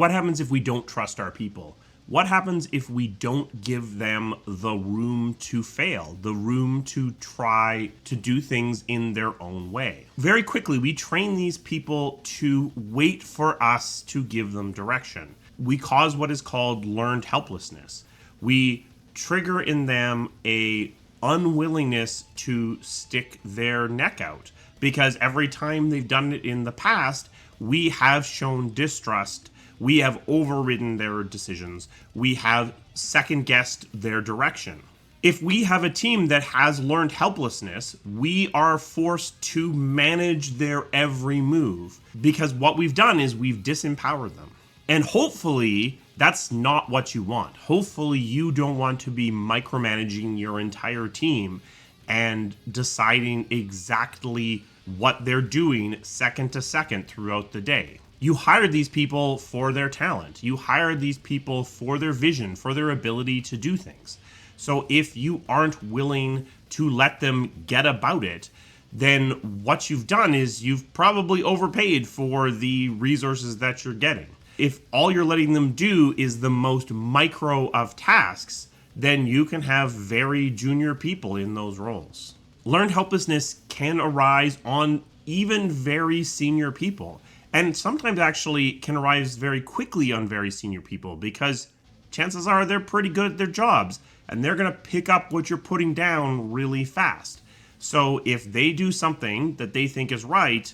What happens if we don't trust our people? What happens if we don't give them the room to fail, the room to try to do things in their own way? Very quickly, we train these people to wait for us to give them direction. We cause what is called learned helplessness. We trigger in them a unwillingness to stick their neck out, because every time they've done it in the past, we have shown distrust. We have overridden their decisions. We have second-guessed their direction. If we have a team that has learned helplessness, we are forced to manage their every move, because what we've done is we've disempowered them. And hopefully, that's not what you want. Hopefully, you don't want to be micromanaging your entire team and deciding exactly what they're doing second to second throughout the day. You hired these people for their talent. You hired these people for their vision, for their ability to do things. So if you aren't willing to let them get about it, then what you've done is you've probably overpaid for the resources that you're getting. If all you're letting them do is the most micro of tasks, then you can have very junior people in those roles. Learned helplessness can arise on even very senior people, and sometimes actually can arise very quickly on very senior people, because chances are they're pretty good at their jobs and they're going to pick up what you're putting down really fast. So if they do something that they think is right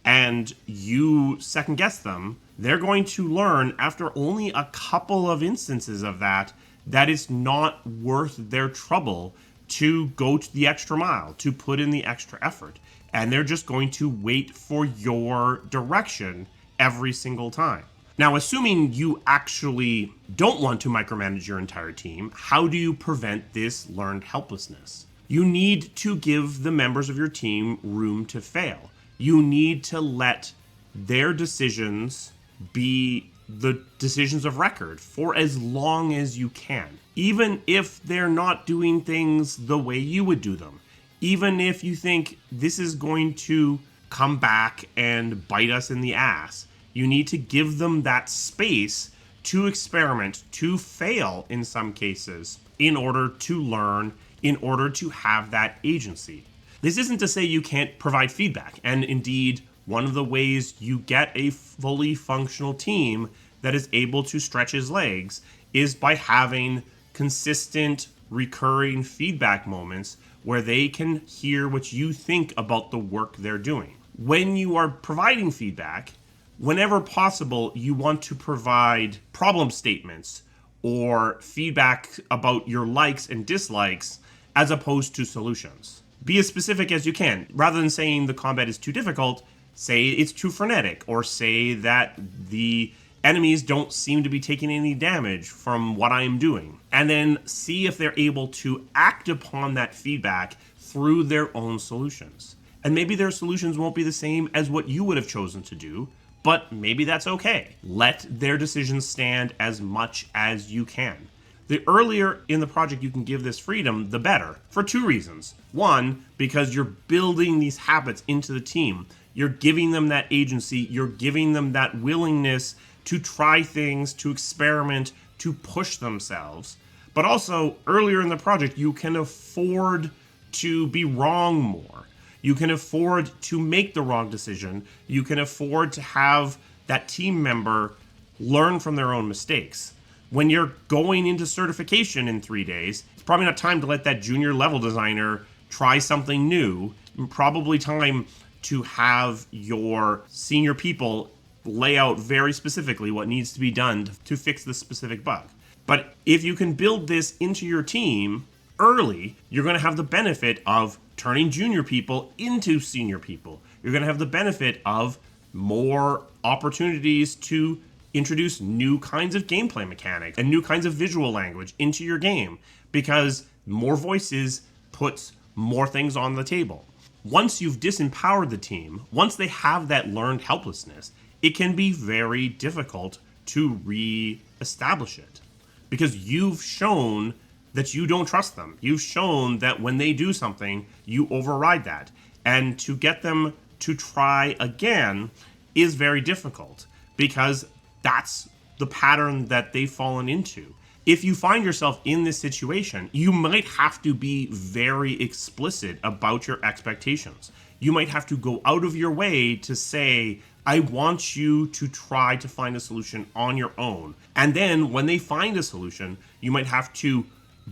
and you second guess them, they're going to learn after only a couple of instances of that it's not worth their trouble to go to the extra mile, to put in the extra effort. And they're just going to wait for your direction every single time. Now, assuming you actually don't want to micromanage your entire team, how do you prevent this learned helplessness? You need to give the members of your team room to fail. You need to let their decisions be the decisions of record for as long as you can. Even if they're not doing things the way you would do them. Even if you think this is going to come back and bite us in the ass, you need to give them that space to experiment, to fail in some cases, in order to learn, in order to have that agency. This isn't to say you can't provide feedback, and indeed, one of the ways you get a fully functional team that is able to stretch his legs is by having consistent, recurring feedback moments where they can hear what you think about the work they're doing. When you are providing feedback, whenever possible, you want to provide problem statements or feedback about your likes and dislikes as opposed to solutions. Be as specific as you can. Rather than saying the combat is too difficult, say it's too frenetic, or say that the enemies don't seem to be taking any damage from what I'm doing. And then see if they're able to act upon that feedback through their own solutions. And maybe their solutions won't be the same as what you would have chosen to do, but maybe that's okay. Let their decisions stand as much as you can. The earlier in the project you can give this freedom, the better, for two reasons. One, because you're building these habits into the team. You're giving them that agency. You're giving them that willingness to try things, to experiment, to push themselves. But also, earlier in the project, you can afford to be wrong more. You can afford to make the wrong decision. You can afford to have that team member learn from their own mistakes. When you're going into certification in 3 days, it's probably not time to let that junior level designer try something new. Probably time to have your senior people lay out very specifically what needs to be done to fix the specific bug. But if you can build this into your team early, you're going to have the benefit of turning junior people into senior people. You're going to have the benefit of more opportunities to introduce new kinds of gameplay mechanics and new kinds of visual language into your game, because more voices puts more things on the table. Once you've disempowered the team, once they have that learned helplessness, it can be very difficult to re-establish it, because you've shown that you don't trust them. You've shown that when they do something, you override that. And to get them to try again is very difficult, because that's the pattern that they've fallen into. If you find yourself in this situation, you might have to be very explicit about your expectations. You might have to go out of your way to say, I want you to try to find a solution on your own. And then when they find a solution, you might have to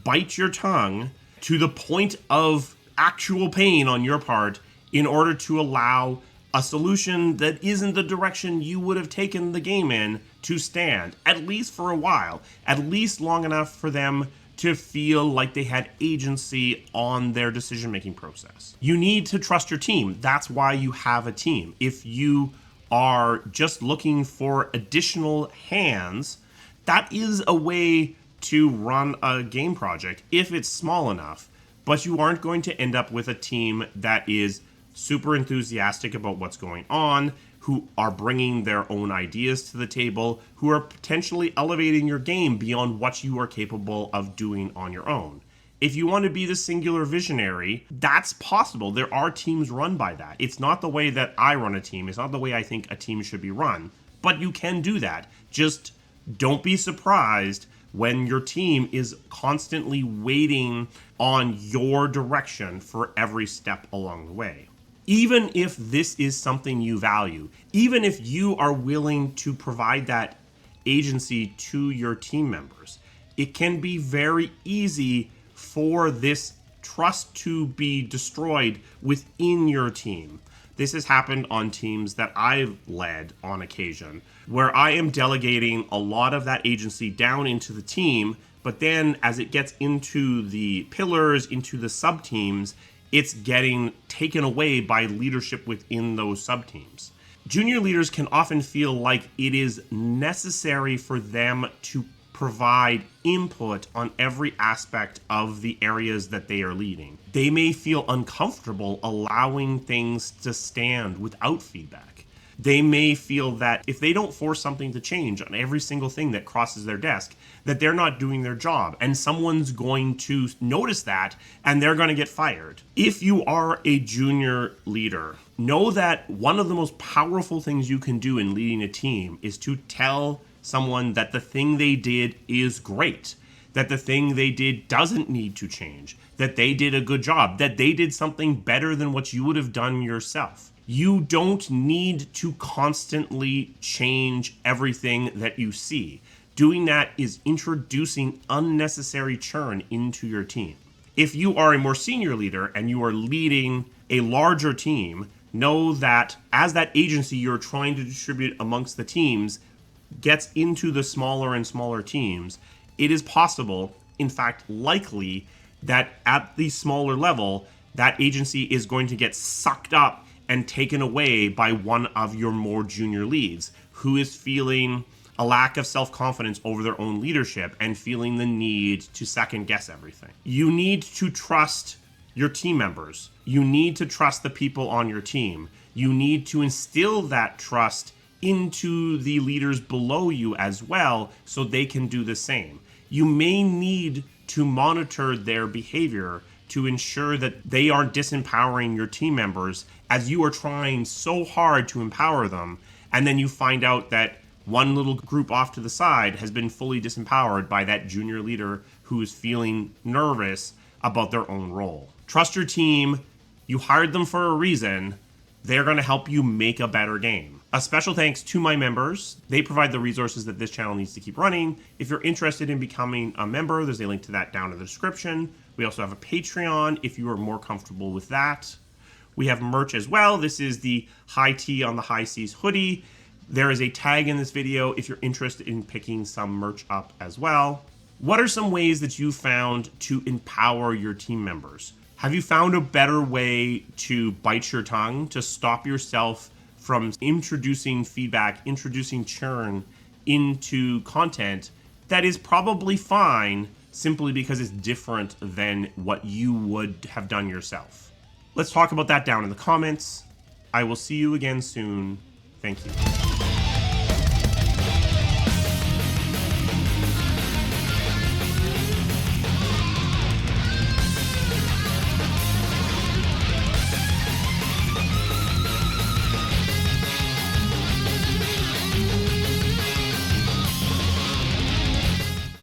bite your tongue to the point of actual pain on your part in order to allow a solution that isn't the direction you would have taken the game in to stand, at least for a while, at least long enough for them to feel like they had agency on their decision-making process. You need to trust your team. That's why you have a team. If you are just looking for additional hands, that is a way to run a game project if it's small enough, but you aren't going to end up with a team that is super enthusiastic about what's going on, who are bringing their own ideas to the table, who are potentially elevating your game beyond what you are capable of doing on your own. If you want to be the singular visionary, that's possible. There are teams run by that. It's not the way that I run a team. It's not the way I think a team should be run. But you can do that. Just don't be surprised when your team is constantly waiting on your direction for every step along the way. Even if this is something you value, even if you are willing to provide that agency to your team members, it can be very easy for this trust to be destroyed within your team. This has happened on teams that I've led on occasion, where I am delegating a lot of that agency down into the team, but then as it gets into the pillars, into the sub-teams, it's getting taken away by leadership within those sub-teams. Junior leaders can often feel like it is necessary for them to provide input on every aspect of the areas that they are leading. They may feel uncomfortable allowing things to stand without feedback. They may feel that if they don't force something to change on every single thing that crosses their desk, that they're not doing their job, and someone's going to notice that and they're going to get fired. If you are a junior leader, know that one of the most powerful things you can do in leading a team is to tell someone that the thing they did is great, that the thing they did doesn't need to change, that they did a good job, that they did something better than what you would have done yourself. You don't need to constantly change everything that you see. Doing that is introducing unnecessary churn into your team. If you are a more senior leader and you are leading a larger team, know that as that agency you're trying to distribute amongst the teams gets into the smaller and smaller teams, it is possible, in fact likely, that at the smaller level, that agency is going to get sucked up and taken away by one of your more junior leads who is feeling a lack of self-confidence over their own leadership and feeling the need to second guess everything. You need to trust your team members. You need to trust the people on your team. You need to instill that trust into the leaders below you as well so they can do the same. You may need to monitor their behavior to ensure that they aren't disempowering your team members as you are trying so hard to empower them, and then you find out that one little group off to the side has been fully disempowered by that junior leader who is feeling nervous about their own role. Trust your team. You hired them for a reason. They're going to help you make a better game. A special thanks to my members. They provide the resources that this channel needs to keep running. If you're interested in becoming a member, there's a link to that down in the description. We also have a Patreon if you are more comfortable with that. We have merch as well. This is the High Tea on the High Seas hoodie. There is a tag in this video if you're interested in picking some merch up as well. What are some ways that you found to empower your team members? Have you found a better way to bite your tongue, to stop yourself from introducing feedback, introducing churn into content that is probably fine simply because it's different than what you would have done yourself? Let's talk about that down in the comments. I will see you again soon. Thank you.